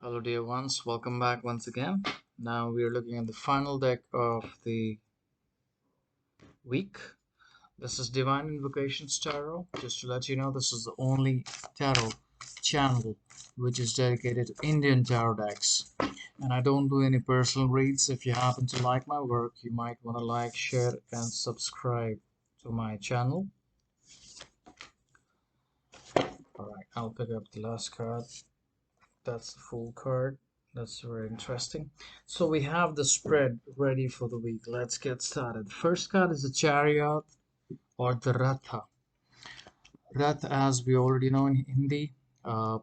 Hello dear ones, welcome back once again. Now we are looking at the final deck of the week. This is Divine Invocations Tarot. Just to let you know, this is the only tarot channel which is dedicated to Indian tarot decks. And I don't do any personal reads. If you happen to like my work, you might want to like, share, and subscribe to my channel. Alright, I'll pick up the last card. That's the full card. That's very interesting. So we have the spread ready for the week. Let's get started. First card is the Chariot or the Ratha. Rath, as we already know in Hindi, uh,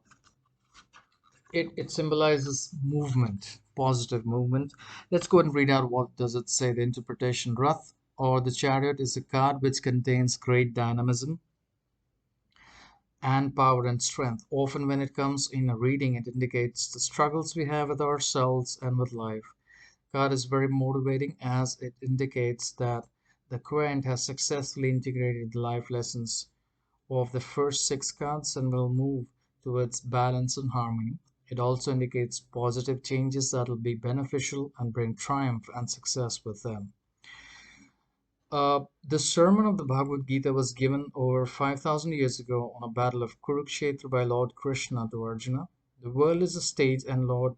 it symbolizes movement, positive movement. Let's go and read out what does it say. The interpretation: Rath or the Chariot is a card which contains great dynamism and power and strength. Often when it comes in a reading, it indicates the struggles we have with ourselves and with life. Card is very motivating as it indicates that the client has successfully integrated the life lessons of the first six cards and will move towards balance and harmony. It also indicates positive changes that will be beneficial and bring triumph and success with them. The sermon of the Bhagavad Gita was given over 5,000 years ago on a battle of Kurukshetra by Lord Krishna to Arjuna. The world is a stage and and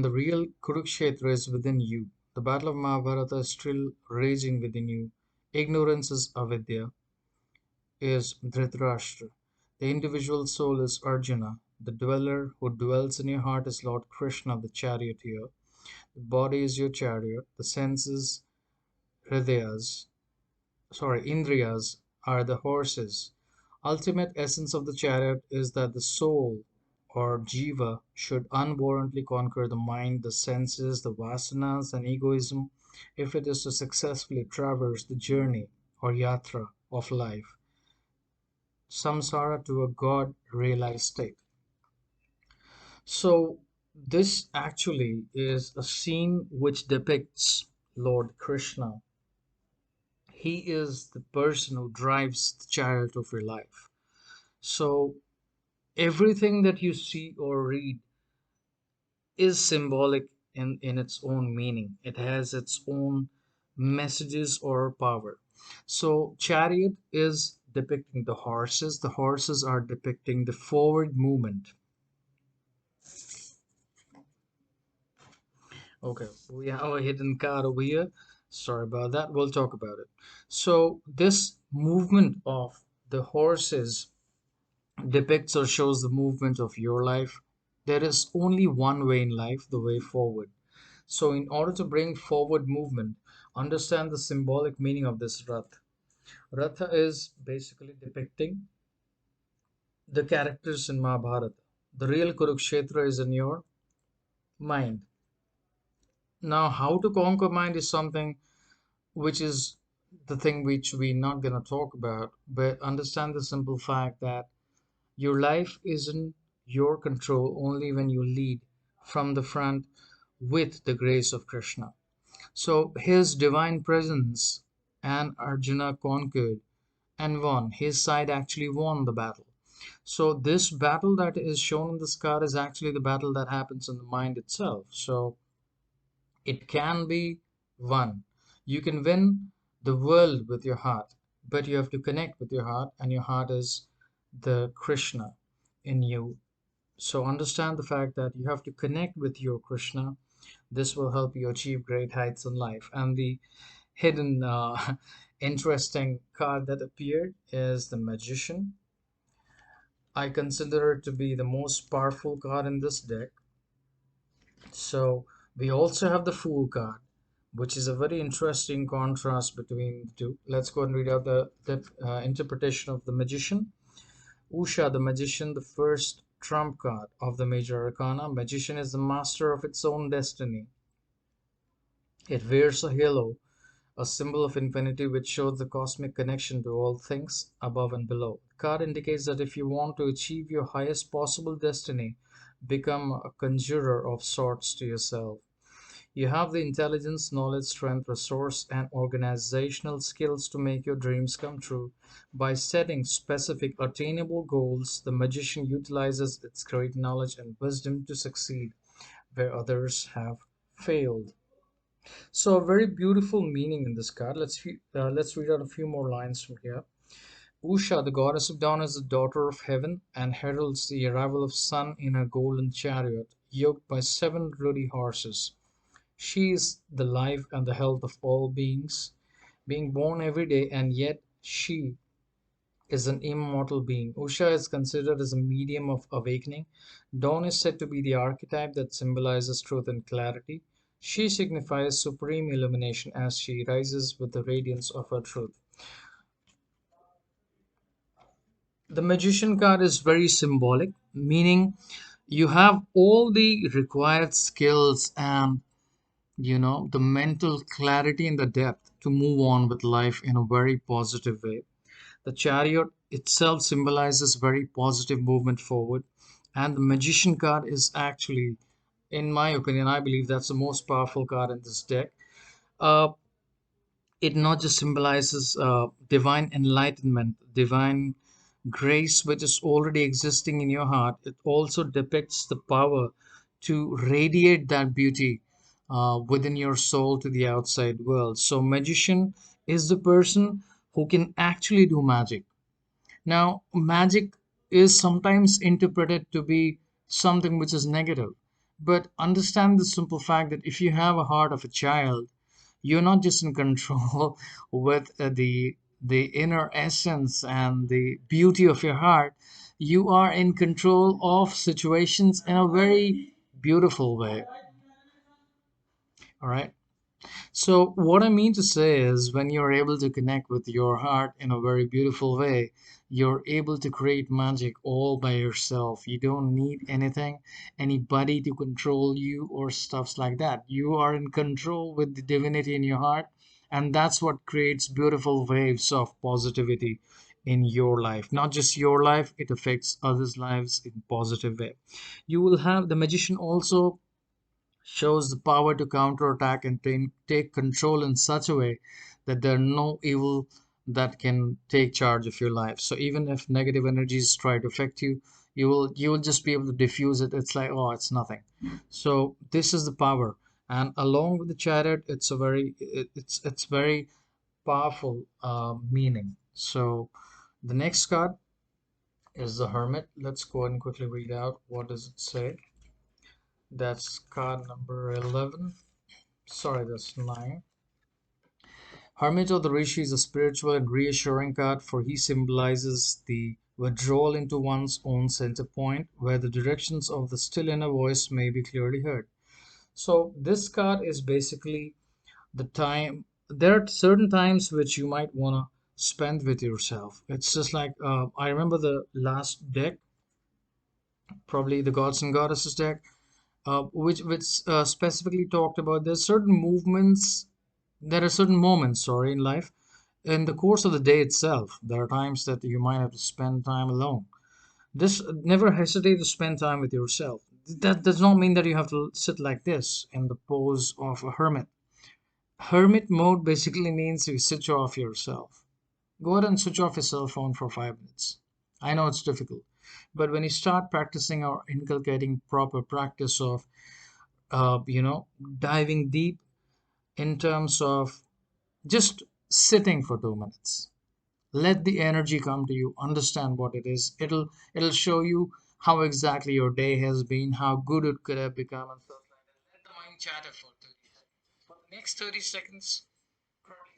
the real Kurukshetra is within you. The battle of Mahabharata is still raging within you. Ignorance is avidya, is Dhritarashtra. The individual soul is Arjuna. The dweller who dwells in your heart is Lord Krishna, the charioteer. The body is your chariot. The senses, hridayas, Indriyas, are the horses. Ultimate essence of the chariot is that the soul or jiva should unwarrantedly conquer the mind, the senses, the vasanas, and egoism if it is to successfully traverse the journey or yatra of life, samsara, to a God realized state. So, this actually is a scene which depicts Lord Krishna. He is the person who drives the chariot of your life. So everything that you see or read is symbolic in its own meaning. It has its own messages or power. So chariot is depicting the horses. The horses are depicting the forward movement. Okay, we have a hidden card over here. Sorry about that. We'll talk about it. So this movement of the horses depicts or shows the movement of your life. There is only one way in life, the way forward. So, in order to bring forward movement, understand the symbolic meaning of this Rath. Ratha is basically depicting the characters in Mahabharata. The real Kurukshetra is in your mind. Now, how to conquer mind is something which is the thing which we're not going to talk about, but understand the simple fact that your life is in your control only when you lead from the front with the grace of Krishna. So his divine presence and Arjuna conquered and won. His side actually won the battle. So this battle that is shown in this card is actually the battle that happens in the mind itself. So it can be won. You can win the world with your heart, but you have to connect with your heart, and your heart is the Krishna in you. So understand the fact that you have to connect with your Krishna. This will help you achieve great heights in life. And the hidden, interesting card that appeared is the Magician. I consider it to be the most powerful card in this deck. So we also have the Fool card, which is a very interesting contrast between the two. Let's go and read out the interpretation of the Magician. Usha, the Magician, the first trump card of the major arcana. Magician is the master of its own destiny. It wears a halo, a symbol of infinity which shows the cosmic connection to all things above and below. The card indicates that if you want to achieve your highest possible destiny, become a conjurer of sorts to yourself. You have the intelligence, knowledge, strength, resource, and organizational skills to make your dreams come true. By setting specific, attainable goals, the magician utilizes its great knowledge and wisdom to succeed where others have failed. So, a very beautiful meaning in this card. Let's read out a few more lines from here. Usha, the goddess of dawn, is the daughter of heaven and heralds the arrival of sun in her golden chariot, yoked by seven ruddy horses. She is the life and the health of all beings, being born every day, and yet she is an immortal being. Usha is considered as a medium of awakening. Dawn is said to be the archetype that symbolizes truth and clarity. She signifies supreme illumination as she rises with the radiance of her truth. The magician card is very symbolic, meaning you have all the required skills and the mental clarity and the depth to move on with life in a very positive way. The chariot itself symbolizes very positive movement forward, and the magician card is actually, in my opinion, I believe that's the most powerful card in this deck. uh, it not just symbolizes divine enlightenment, divine grace which is already existing in your heart. It also depicts the power to radiate that beauty within your soul to the outside world. So, magician is the person who can actually do magic. Now, magic is sometimes interpreted to be something which is negative, but understand the simple fact that if you have a heart of a child, you're not just in control with the inner essence and the beauty of your heart. You are in control of situations in a very beautiful way. All right. So, what I mean to say is, when you're able to connect with your heart in a very beautiful way, you're able to create magic all by yourself. You don't need anything, anybody to control you or stuffs like that. You are in control with the divinity in your heart, and that's what creates beautiful waves of positivity in your life. Not just your life, it affects others' lives in positive way. You will have the magician also shows the power to counterattack and take control in such a way that there are no evil that can take charge of your life. So even if negative energies try to affect you, you will just be able to diffuse it. It's like, oh, it's nothing. So this is the power, and along with the chariot, it's very powerful meaning. So the next card is the hermit. Let's go ahead and quickly read out what does it say. That's card number 11. Sorry, that's 9. Hermit of the Rishi is a spiritual and reassuring card, for he symbolizes the withdrawal into one's own center point, where the directions of the still inner voice may be clearly heard. So, this card is basically the time. There are certain times which you might want to spend with yourself. It's just like I remember the last deck, probably the Gods and Goddesses deck, which specifically talked about there's certain movements, there are certain moments, sorry, in life, in the course of the day itself. There are times that you might have to spend time alone. This never hesitate to spend time with yourself. That does not mean that you have to sit like this in the pose of a hermit. Hermit mode basically means you switch off yourself. Go ahead and switch off your cell phone for 5 minutes. I know it's difficult, but when you start practicing or inculcating proper practice of diving deep in terms of just sitting for 2 minutes, let the energy come to you, understand what it is. It'll show you how exactly your day has been, how good it could have become, and stuff like that. Let the mind chatter for 30 seconds. For the next 30 seconds,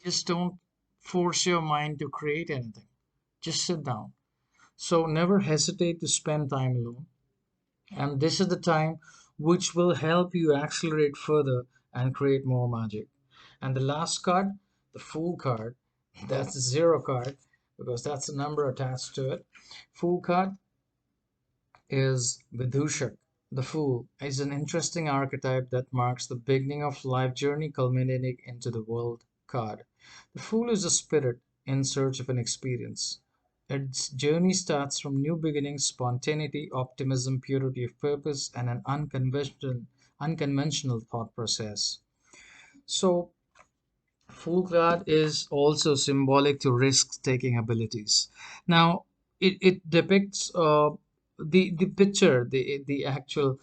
just don't force your mind to create anything. Just sit down. So never hesitate to spend time alone, and this is the time which will help you accelerate further and create more magic. And the last card, the Fool card, that's the zero card because that's the number attached to it. Fool card is Vidhushak. The Fool is an interesting archetype that marks the beginning of life journey culminating into the world card. The Fool is a spirit in search of an experience. Its journey starts from new beginnings, spontaneity, optimism, purity of purpose, and an unconventional thought process. So Fool card is also symbolic to risk-taking abilities. Now, it depicts the picture, the actual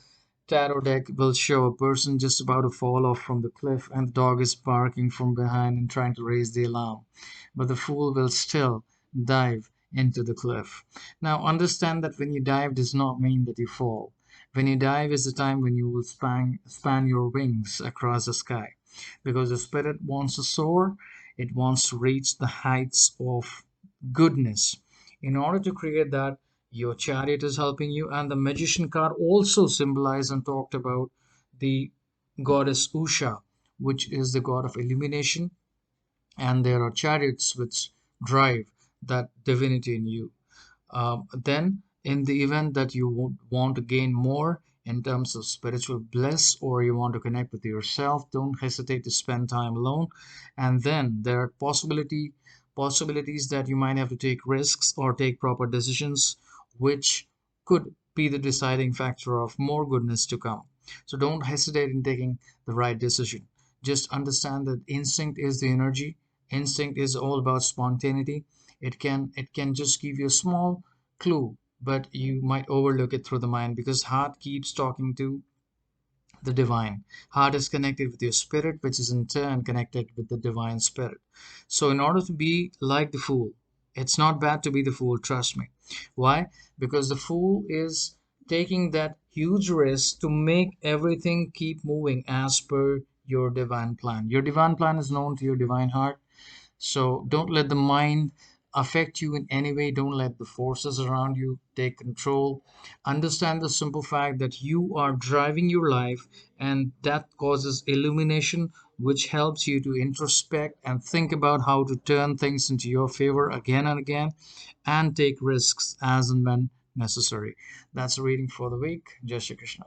tarot deck will show a person just about to fall off from the cliff, and the dog is barking from behind and trying to raise the alarm. But the fool will still dive into the cliff. Now, understand that when you dive does not mean that you fall. When you dive is the time when you will span your wings across the sky, because the spirit wants to soar, it wants to reach the heights of goodness. In order to create that, your chariot is helping you, and the magician card also symbolized and talked about the goddess Usha, which is the god of illumination, and there are chariots which drive that divinity in you. Then, in the event that you would want to gain more in terms of spiritual bliss, or you want to connect with yourself, don't hesitate to spend time alone. And then there are possibilities that you might have to take risks or take proper decisions, which could be the deciding factor of more goodness to come. So don't hesitate in taking the right decision. Just understand that instinct is the energy. Instinct is all about spontaneity. It can just give you a small clue, but you might overlook it through the mind, because heart keeps talking to the divine. Heart is connected with your spirit, which is in turn connected with the divine spirit. So, in order to be like the fool, it's not bad to be the fool, trust me. Why? Because the fool is taking that huge risk to make everything keep moving as per your divine plan. Your divine plan is known to your divine heart, so don't let the mind affect you in any way. Don't let the forces around you take control. Understand the simple fact that you are driving your life, and that causes illumination, which helps you to introspect and think about how to turn things into your favor again and again, and take risks as and when necessary. That's the reading for the week. Jai Shri Krishna.